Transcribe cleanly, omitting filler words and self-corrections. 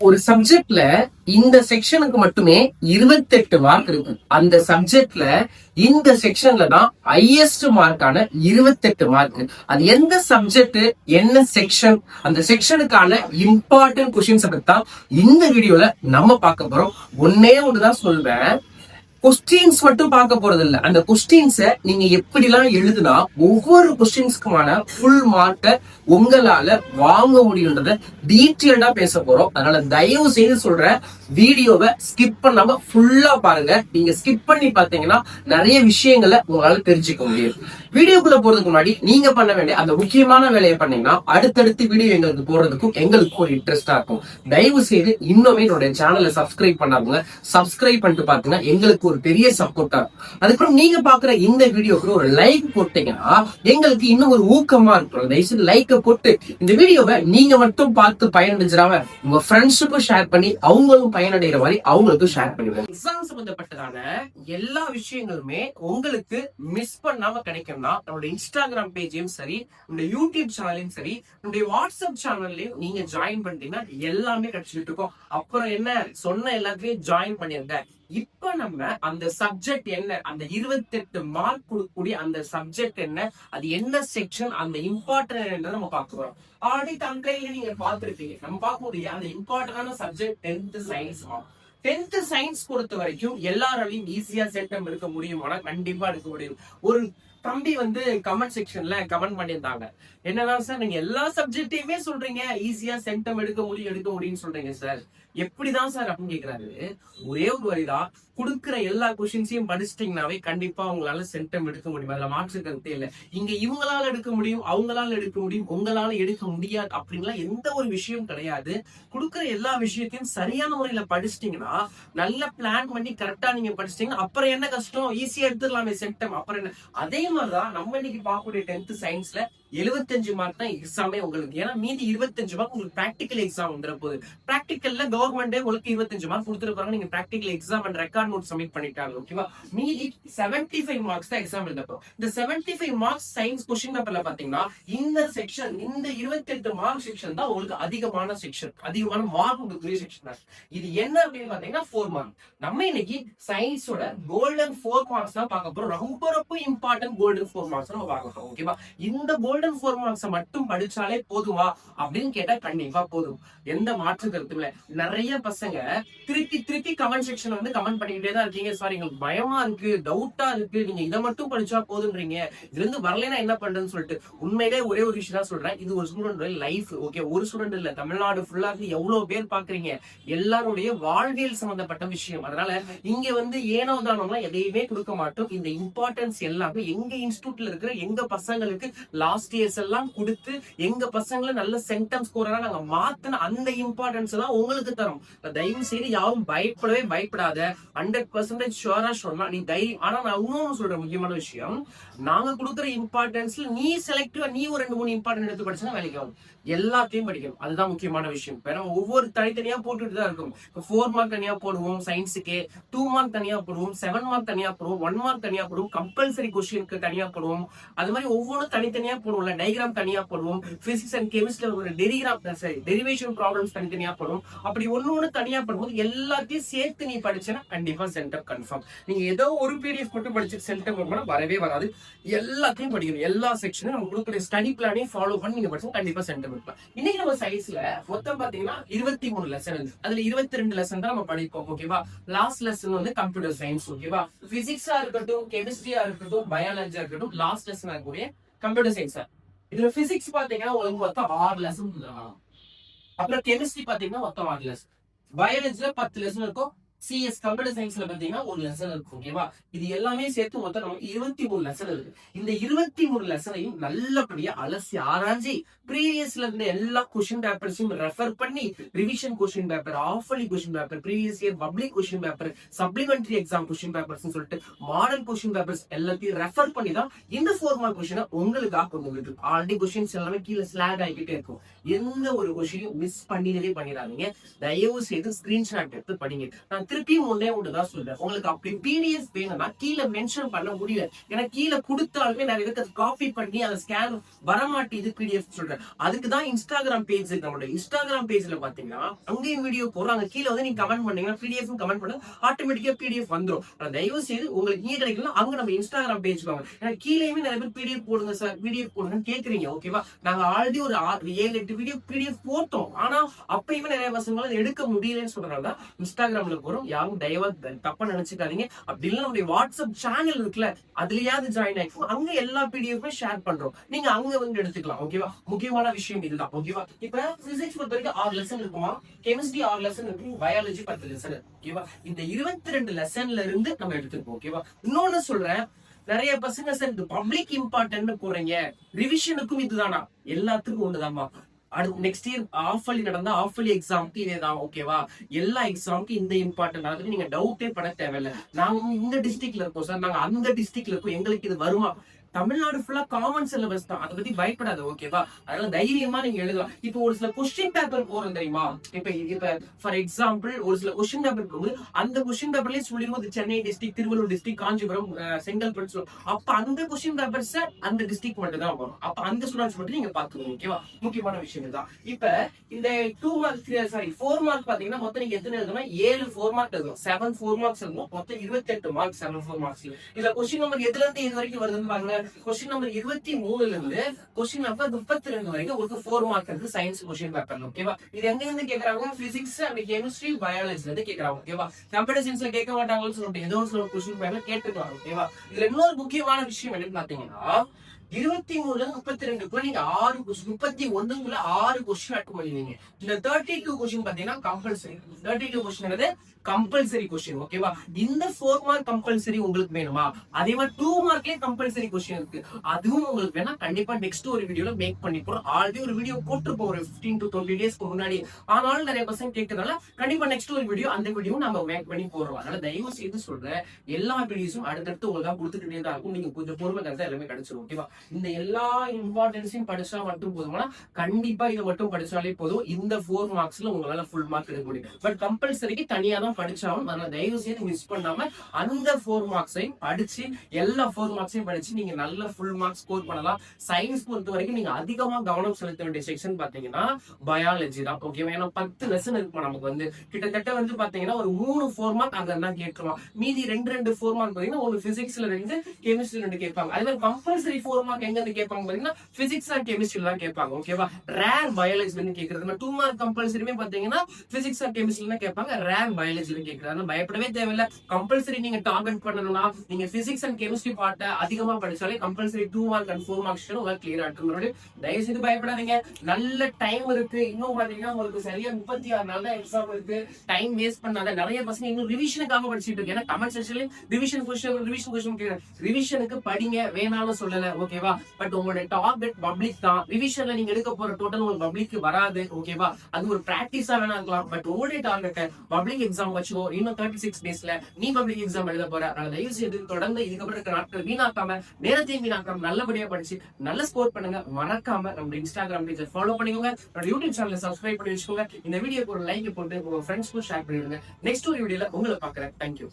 ஒரு சப்ஜெக்ட்ல இந்த செக்ஷனுக்கு மட்டுமே 28 மார்க் இருக்கு. அந்த சப்ஜெக்ட்ல இந்த செக்ஷன்ல தான் ஹையஸ்ட் மார்க்கான 28 மார்க். அது எந்த சப்ஜெக்ட், என்ன செக்ஷன், அந்த செக்ஷனுக்கான இம்பார்ட்டன்ட் கொஸ்டின்ஸ் பத்தி தான் இந்த வீடியோல நம்ம பார்க்க போறோம். ஒன்னே ஒண்ணுதான் சொல்வேன், கொஸ்டின்ஸ் மட்டும் பார்க்க போறது இல்ல, அந்த கொஸ்டின்ஸ நீங்க எப்படிலாம் எழுதுனா ஒவ்வொரு கொஸ்டின்ஸ்க்குமான ஃபுல் மார்க்க உங்களால வாங்க முடியுன்றத டீட்டெயில்டா பேச போறோம். அதனால தயவு செய்து சொல்றேன், வீடியோவை ஸ்கிப் பண்ணாம ஃபுல்லா பாருங்க. நீங்க ஸ்கிப் பண்ணி பாத்தீங்கன்னா நிறைய விஷயங்களை உங்களால தெரிஞ்சுக்க முடியும். வீடியோக்குள்ள போறதுக்கு முன்னாடி நீங்க பண்ண வேண்டிய அந்த முக்கியமான வேலையை பண்ணீங்கன்னா அடுத்தடுத்து வீடியோ எங்களுக்கு போறதுக்கும் எங்களுக்கு ஒரு இன்ட்ரெஸ்டா இருக்கும். தயவு செய்து இன்னுமே என்னுடைய சேனலை சப்ஸ்கிரைப் பண்ணாங்க, சப்ஸ்கிரைப் பண்ணிட்டு பாத்தீங்கன்னா எங்களுக்கு ஒரு பெரிய சப்போர்ட்டா இருக்கும். அதுக்கப்புறம் நீங்க பாக்குற இந்த வீடியோக்கு ஒரு லைக் போட்டீங்கன்னா எங்களுக்கு இன்னும் ஒரு ஊக்கமா இருக்கும். தயவுசெய்து லைக் போட்டு இந்த வீடியோவை நீங்க மட்டும் பார்த்து பயனடைஞ்சிடாம உங்க ஃப்ரெண்ட்ஸுக்கும் ஷேர் பண்ணி அவங்களும் பயனடைகிற மாதிரி அவங்களுக்கும் ஷேர் பண்ணிடுங்க. எக்ஸாம் சம்பந்தப்பட்டதான எல்லா விஷயங்களுமே உங்களுக்கு மிஸ் பண்ணாம கிடைக்கும்னா நம்மளோட இன்ஸ்டாகிராம் பேஜையும் சரி, நம்மளுடைய யூடியூப் சேனலையும் சரி, நம்மளுடைய வாட்ஸ்அப் சேனல்லையும் நீங்க ஜாயின் பண்ணிட்டீங்கன்னா எல்லாமே கிடைச்சிட்டு இருக்கும். அப்புறம் என்ன, சொன்ன எல்லாத்தையும் ஜாயின் பண்ணிருங்க. இப்ப நம்ம அந்த சப்ஜெக்ட் என்ன, அந்த 28 மார்க் கொடுக்கக்கூடிய அந்த சப்ஜெக்ட் என்ன, அது என்ன செக்ஷன், அந்த இம்பார்ட்டன்ட் நம்ம பார்க்கிறோம். ஆல்ரெடி தமிழ்ல நீங்க பார்த்திருப்பீங்க. நம்ம பார்க்கக்கூடிய அந்த இம்பார்ட்டன்டான subject 10th science. 10th science பொறுத்த வரைக்கும் எல்லாராலையும் ஈஸியா செட்டம் எடுக்க முடியுமானா கண்டிப்பா எடுக்க முடியும். ஒரு தம்பி வந்து கமெண்ட் செக்ஷன்ல கமெண்ட் பண்ணியிருந்தாங்க, என்னன்னா சார் நீங்க எல்லா சப்ஜெக்டையுமே சொல்றீங்க ஈஸியா சென்டம் எடுக்க முடியும்னு சொல்றீங்க சார், எப்படிதான் சார் அப்படின்னு கேக்குறாரு. ஒரே ஒரு வரிதான், கொடுக்குற எல்லா கொஸ்டின்ஸையும் படிச்சிட்டீங்கன்னாவே கண்டிப்பா உங்களால சென்டம் எடுக்க முடியும். அதுல மாற்று கருத்தே இல்லை. இங்க இவங்களால எடுக்க முடியும், அவங்களால எடுக்க முடியும், உங்களால எடுக்க முடியாது அப்படின்லாம் எந்த ஒரு விஷயம் கிடையாது. கொடுக்குற எல்லா விஷயத்தையும் சரியான முறையில படிச்சிட்டீங்கன்னா, நல்ல பிளான் பண்ணி கரெக்டா நீங்க படிச்சிட்டீங்கன்னா அப்புறம் என்ன கஷ்டம், ஈஸியா எடுத்துடலாமே சென்டம். அப்புறம் என்ன, அதே மாதிரிதான் நம்ம இன்னைக்கு பார்க்கக்கூடிய 10th சயின்ஸ்ல 75 மார்க் தான் எக்ஸாமே உங்களுக்கு. ஏன்னா மீதி 25 மார்க் உங்களுக்கு பிராக்டிகல் எக்ஸாம் வந்துட போகுது. பிராக்டிகல்ல கவர்மெண்டே உங்களுக்கு 25 மார்க் கொடுத்துருப்பாங்க. நீங்க practical exam and record note submit பண்ணிட்டாங்க. ஓகேவா, மீதி 75 மார்க்ஸ் தான் எக்ஸாம் எழுதப்போ. இந்த 75 மார்க்ஸ் சயின்ஸ் கொஸ்டின் பேப்பர்ல பாத்தீங்கன்னா இந்த செக்ஷன், இந்த 28 மார்க் செக்ஷன் தான் உங்களுக்கு அதிகமான செக்ஷன், அதிகமான மார்க் கொடுக்கக்கூடிய செக்ஷன். இது என்ன அப்படின்னு பாத்தீங்கன்னா 4 மார்க். நம்ம இன்னைக்கு சயின்ஸோட கோல்டன் 4 மார்க்ஸ் தான் பார்க்க போறோம். ரொம்ப ரொம்ப இம்பார்ட்டன்ட் கோல்டன் 4 மார்க்ஸ் நம்ம பார்க்க போறோம். ஓகேவா, இந்த கோல்டன் 4 மார்க்ஸ் மட்டும் படிச்சாலே போதுமா அப்படின்னு கேட்டா கண்டிப்பா போதும், எந்த மாற்று கருத்தும் இல்ல. நிறைய பசங்க திருப்பி திருப்பி கமெண்ட் செக்ஷன் வந்து கமெண்ட் பண்ணிக்கிட்டே தான் இருக்கீங்க, சார் எங்களுக்கு பயமா இருக்கு, டவுட்டா இருக்கு, நீங்க இதை மட்டும் படிச்சா போதுன்றீங்க, இதுல இருந்து வரலைன்னா என்ன பண்றதுன்னு சொல்லிட்டு. உண்மையிலே ஒரே ஒரு விஷயம் தான் சொல்றேன், இது ஒரு ஸ்டூடெண்ட் லைஃப். ஓகே, ஒரு ஸ்டூடெண்ட் இல்ல, தமிழ்நாடு ஃபுல்லா எவ்வளவு பேர் பாக்குறீங்க, எல்லாருடைய வாழ்வியல் சம்பந்தப்பட்ட விஷயம். அதனால இங்க வந்து ஏனோ தானோலாம் எதையுமே கொடுக்க மாட்டோம். இந்த இம்பார்ட்டன்ஸ் எல்லாமே எங்க இன்ஸ்டிடியூட்ல இருக்கிற எங்க பசங்களுக்கு லாஸ்ட் இயர்ஸ் எல்லாம் கொடுத்து எங்க பசங்களை நல்ல சென்டம் ஸ்கோரா நாங்க மாத்தின அந்த இம்பார்ட்டன்ஸ் எல்லாம் உங்களுக்கு தரும். தயவு செய்து யாரும் பயப்படவே பயப்படாத, 100% ஷுவரா சொல்லலாம் நீ தைரியம். ஆனா நான் இன்னொன்னு சொல்ற முக்கியமான விஷயம், நாங்க கொடுக்குற இம்பார்ட்டன்ஸ்ல நீ செலக்டிவா நீ ஒரு 2-3 இம்பார்ட்டன்ட் எடுத்து படிச்சா வேலைக்கு ஆகும். எல்லாத்தையும் படிக்கணும், அதுதான் முக்கியமான விஷயம். ஏன்னா ஒவ்வொரு தனித்தனியா போட்டுட்டு தான் இருக்கும். 4 மார்க் தனியா போடுவோம் சயின்ஸுக்கு, 2 மார்க் தனியா போடுவோம், 7 மார்க் தனியா போடுவோம், 1 மார்க் தனியா போடுவோம், கம்பல்சரி கொஸ்டினுக்கு தனியா போடுவோம். அது மாதிரி ஒவ்வொன்றும் தனித்தனியா போடுவோம்ல, டயக்ராம் தனியா போடுவோம், பிசிக்ஸ் அண்ட் கெமிஸ்ட்ரில ஒரு டெரிவேஷன் ப்ராப்ளம்ஸ் தனித்தனியா போடுவோம். அப்படி ஒண்ணு தனியா பண்ணும்போது எல்லாத்தையும் சேர்த்து நீ படிச்சேன்னா கண்டிப்பா சென்டம் கன்ஃபார்ம். நீங்க ஏதோ ஒரு பிடிஎஃப் மட்டும் படிச்சு சென்டம் வரவே வராது. எல்லாத்தையும் படிக்கணும், எல்லா செக்ஷனும் நம்ம கொடுக்குற ஸ்டடி பிளானையும் ஃபாலோ பண்ணி நீங்க படிச்சா கண்டிப்பா சென்டம். இன்னைக்கு நம்ம சயின்ஸ்ல மொத்தம் பாத்தீங்கன்னா 23 லெசன், அதுல 22 லெசன் தான் நம்ம படிப்போம். ஓகேவா, லாஸ்ட் லெசன் வந்து கம்ப்யூட்டர் சயின்ஸ். ஓகேவா, பிசிக்ஸா இருக்கட்டும், கெமிஸ்ட்ரியா இருக்கட்டும், பயாலஜியா இருக்கட்டும், லாஸ்ட் லெசன் இருக்கக்கூடிய கம்ப்யூட்டர் சயின்ஸ். இதுல பிசிக்ஸ் பாத்தீங்கன்னா உங்களுக்கு மொத்தம் 6 லெசன். அப்புறம் கெமிஸ்ட்ரி பாத்தீங்கன்னா மொத்தம் 6 லெசன், பயாலஜில 10 லெசன் இருக்கும், சிஎஸ் கம்ப்யூட்டர் சயின்ஸ்ல பாத்தீங்கன்னா ஒரு லெசன் இருக்கும். ஓகேவா, இது எல்லாமே சேர்த்து மொத்தம் நமக்கு 23 லெசன் இருக்கு. இந்த 23 லெசனையும் நல்லபடியா அலசி ஆராய்ச்சி ப்ரீவியஸ்ல இருந்த எல்லா கொஸ்டின் பேப்பர்ஸையும் ரெஃபர் பண்ணி revision question paper, half yearly question paper, previous year public question paper, supplementary exam question papers சொல்லிட்டு மாடல் கொஸ்டின் பேப்பர்ஸ் எல்லாத்தையும் ரெஃபர் பண்ணி தான் இந்த 4 மார்க் கொஸ்டினை உங்களுக்காக கொண்டு வந்துருக்கு. ஆல்ரெடி கொஸ்டின்ஸ் எல்லாமே கீழே ஸ்லாக் ஆகிக்கிட்டே இருக்கும். எந்த ஒரு கொஸ்டினையும் மிஸ் பண்ணிடவே பண்ணிடாதீங்க. தயவு செய்து ஸ்கிரீன்ஷாட் எடுத்து படிங்க. நான் திருப்பியும் ஒன்னே ஒண்ணுதான் சொல்றேன், உங்களுக்கு அப்படி பிடிஎஃப் வேணும்னா கீழே மென்ஷன் பண்ண முடியல. ஏன்னா கீழே கொடுத்தாலுமே நிறைய பேருக்கு காப்பி பண்ணி அதை ஸ்கேன் வரமாட்டேது பிடிஎஃப் சொல்றேன். அதுக்குதான் இன்ஸ்டாகிராம் பேஜ் இருக்கு. நம்மளோட இன்ஸ்டாகிராம் பேஜ்ல பாத்தீங்கன்னா அங்கேயும் வீடியோ போறோம். அங்க கீழே வந்து நீங்க கமெண்ட் பண்ணீங்கன்னா பிடிஎஃப் கமெண்ட் பண்ண ஆட்டோமேட்டிக்கா பிடிஎஃப் வந்துடும். தயவு செய்து உங்களுக்கு இங்கே கிடைக்கலாம் அங்க நம்ம இன்ஸ்டாகிராம் பேஜ் வாங்க. ஏன்னா கீழேயுமே நிறைய பேர் பிடிஎஃப் போடுங்க சார், பிடிஎஃப் போடுங்கன்னு கேக்குறீங்க. ஓகேவா, நாங்க ஆல்ரெடி ஒரு 7-8 வீடியோ பிடிஎஃப் போட்டோம். ஆனா அப்பயுமே நிறைய பசங்களால எடுக்க முடியலன்னு சொல்றதுனால இன்ஸ்டாகிராம்ல போறோம். யாரும் தயவா தப்பா நினைச்சுக்காதீங்க. அப்படி இல்ல நம்மளுடைய வாட்ஸ்அப் சேனல் இருக்குல்ல, அதுலயாவது ஜாயின் ஆயிக்கும். அங்க எல்லா பிடிஎஃப் ஷேர் பண்றோம், நீங்க அங்க வந்து எடுத்துக்கலாம். ஓகேவா, முக்கியமான விஷயம் இதுதான். ஓகேவா, இப்ப பிசிக்ஸ் பொறுத்த வரைக்கும் 6 லெசன் இருக்குமா, கெமிஸ்ட்ரி 6 லெசன் இருக்கு, பயாலஜி 10 லெசன். ஓகேவா, இந்த 22 லெசன்ல இருந்து நம்ம எடுத்துருப்போம். ஓகேவா, இன்னொன்னு சொல்றேன், நிறைய பசங்க சார் இது பப்ளிக் இம்பார்ட்டன்ட் போறீங்க, ரிவிஷனுக்கும் இதுதானா? எல்லாத்துக்கும் ஒண்ணுதாமா. அடுத்து நெக்ஸ்ட் இயர் ஆஃப் இயர்லி நடந்தா ஆஃப் இயர்லி எக்ஸாமுக்கு இதேதான். ஓகேவா, எல்லா எக்ஸாமுக்கும் இந்த இம்பார்ட்டன்ட் ஆகுது, நீங்க டவுட்டே பட தேவையில்லை. நாங்க இந்த டிஸ்ட்ரிக்ட்ல இருக்கோம் சார், நாங்க அந்த டிஸ்ட்ரிக்ட்ல இருக்கோம், எங்களுக்கு இது வருமா? தமிழ்நாடு ஃபுல்லா காமன் சிலபஸ் தான், அதை பத்தி பயப்படாது. ஓகேவா, அதனால தைரியமா நீங்க எழுதலாம். இப்போ ஒரு சில கொஸ்டின் பேப்பர் போறோம் தெரியுமா? இப்ப ஃபார் எக்ஸாம்பிள் ஒரு சில கொஸ்டின் பேப்பர் போகும்போது அந்த கொஸ்டின் பேப்பர்லயே சொல்லிடுவோம் சென்னை டிஸ்ட்ரிக்ட், திருவள்ளூர் டிஸ்ட்ரிக்ட், காஞ்சிபுரம், செங்கல்பட்டு. அப்ப அந்த கொஸ்டின் பேப்பர்ஸ் அந்த டிஸ்ட்ரிக்ட் மட்டும் தான் வரும். அப்ப அந்த ஸ்டூடெண்ட்ஸ் மட்டும் நீங்க பாத்துக்கணும். ஓகேவா, முக்கியமான விஷயம் தான். இப்ப இந்த 4 மார்க் பாத்தீங்கன்னா மொத்தம் நீங்க எத்தனை எழுதணும்? 7 4 மார்க் எழுதணும், 7 4 மார்க்ஸ் எழுதணும். மொத்தம் 28 மார்க் 7 4 மார்க்ஸ். இதுல கொஸ்டின் நம்பர் எதுல இருந்து இது வரைக்கும் வருதுன்னு பாருங்க. கொஸ்டின் நம்பர் 23 இருந்து கொஸ்டின் நம்பர் 32 வரைக்கும் ஒரு 4 மார்க் இருக்கு சயின்ஸ் கொஸ்டின் பேப்பர்ல. ஓகேவா, இது எங்க இருந்து கேக்குறாங்க? பிசிக்ஸ் அண்ட் கெமிஸ்ட்ரி, பயாலஜில இருந்து கேக்குறாங்க. ஓகேவா, கம்ப்யூட்டர் சயின்ஸ்ல கேட்க மாட்டாங்கன்னு சொல்லிட்டு ஏதோ ஒரு கொஸ்டின் பேப்பர்ல கேட்டுக்கலாம். ஓகேவா, இதுல இன்னொரு முக்கியமான விஷயம் என்னன்னு பாத்தீங்கன்னா 23 32 நீங்க 31 6 கொஸ்டின் அட்டன் பண்ணுவீங்க. இந்த 32 கொஸ்டின் பாத்தீங்கன்னா கம்பல்சரி. 32 question compulsory question. ஓகேவா, இந்த 4 மார்க் கம்பல்சரி உங்களுக்கு வேணுமா? அதே மாதிரி 2 மார்க்லயே கம்பல்சரி கொஸ்டின் இருக்கு, அதுவும் உங்களுக்கு வேணா கண்டிப்பா நெக்ஸ்ட் ஒரு வீடியோல மேக் பண்ணி போறோம். ஆல்ரெடி ஒரு வீடியோ போட்டுருப்போம் ஒரு 15 to 20 டேஸ்க்கு முன்னாடி. ஆனாலும் நிறைய பசங்க கேட்கறதுனால கண்டிப்பா நெக்ஸ்ட் ஒரு வீடியோ, அந்த வீடியோ நம்ம மேக் பண்ணி போறோம். அதனால தயவு செய்து சொல்றேன், எல்லா வீடியோஸும் அடுத்தடுத்து உங்களுக்கு கொடுத்துக்கிட்டே தான் இருக்கும். நீங்க கொஞ்சம் பொறுமை கருத்தா எல்லாமே கிடைச்சிடும். ஓகேவா, இந்த எல்லா இம்பார்ட்டன்ஸையும் படிச்சா மட்டும் போதுமானா கண்டிப்பா இதை மட்டும் படிச்சாலே போதும். இந்த 4 மார்க்ஸ்ல உங்களால ஃபுல் மார்க் எடுக்க முடியும். பட் கம்பல்சரிக்கு தனியா தான் படிச்சாலும், அதனால தயவு செய்து மிஸ் பண்ணாம அந்த 4 மார்க்ஸையும் படிச்சு எல்லா 4 மார்க்ஸையும் படிச்சு நீங்க நல்ல ஃபுல் மார்க் ஸ்கோர் பண்ணலாம். சயின்ஸ் பொறுத்த வரைக்கும் நீங்க அதிகமா கவனம் செலுத்த வேண்டிய செக்ஷன் பாத்தீங்கன்னா பயாலஜி தான். ஓகேவா, ஏன்னா 10 லெசன் இருக்கும் நமக்கு. வந்து கிட்டத்தட்ட வந்து பாத்தீங்கன்னா ஒரு 3 4 மார்க் அங்க தான் கேட்கலாம். மீதி 2 4 மார்க் பாத்தீங்கன்னா ஒரு பிசிக்ஸ்ல 2, கெமிஸ்ட்ரில 2 கேட்பாங்க. அதே மாதிரி கம்பல்சரி 4 மார்க் எங்க இருந்து கேட்பாங்க பாத்தீங்கன்னா பிசிக்ஸ் அண்ட் கெமிஸ்ட்ரில தான் கேட்பாங்க. ஓகேவா, ரேர் பயாலஜில இருந்து கேட்கறது. 2 மார்க் கம்பல்சரியுமே பாத்தீங்கன்னா பிசிக்ஸ் அண்ட் கெமிஸ்ட்ரில கேட்பாங்க, ரேர் பயாலஜில கேட்கறாங்க. பயப்படவே தேவையில்ல. கம்பல்சரி நீங்க டார்கெட் பண்ணணும்னா நீங்க பிசிக்ஸ் அண்ட் கெமிஸ்ட்ரி பார்ட்ட அதிகமா படிச்சாலே கம்பல்சரி 2 மார்க் அண்ட் 4 மார்க்ஸ் கிளியரா இருக்கு. தயவு செய்து பயப்படாதீங்க, நல்ல டைம் இருக்கு. இன்னும் பாத்தீங்கன்னா உங்களுக்கு சரியா 36 நாள் தான் எக்ஸாம் இருக்கு. டைம் வேஸ்ட் பண்ணாத. நிறைய பசங்க இன்னும் ரிவிஷனுக்காக படிச்சுட்டு இருக்கு. ஏன்னா கமெண்ட் செக்ஷன்ல ரிவிஷன் கொஸ்டின் ரிவிஷனுக்கு படிங்க, வேணாலும் சொல்லல. ஓகேவா, பட் உங்களோட டார்கெட் பப்ளிக் தான். ரிவிஷன்ல நீங்க எடுக்க போற டோட்டல் உங்களுக்கு பப்ளிக் வராது. ஓகேவா, அது ஒரு பிராக்டிஸா வேணா இருக்கலாம். பட் உங்களுடைய டார்கெட் பப்ளிக் எக்ஸாம் வச்சுக்கோ. இன்னும் 36 டேஸ்ல நீ பப்ளிக் எக்ஸாம் எழுத போற. அதனால தயவு செய்து தொடர்ந்து இதுக்கப்புறம் இருக்கிற நாட்கள் வீணாக்காம, நேரத்தையும் வீணாக்காம நல்லபடியா படிச்சு நல்ல ஸ்கோர் பண்ணுங்க. மறக்காம நம்ம இன்ஸ்டாகிராம் பேஜை ஃபாலோ பண்ணிக்கோங்க, யூடியூப் சேனலை சப்ஸ்கிரைப் பண்ணி வச்சுக்கோங்க. இந்த வீடியோக்கு ஒரு லைக் போட்டு உங்க ஃப்ரெண்ட்ஸ்க்கும் ஷேர் பண்ணிடுங்க. நெக்ஸ்ட் ஒரு வீடியோல உங்களை பாக்குறேன். தேங்க்யூ.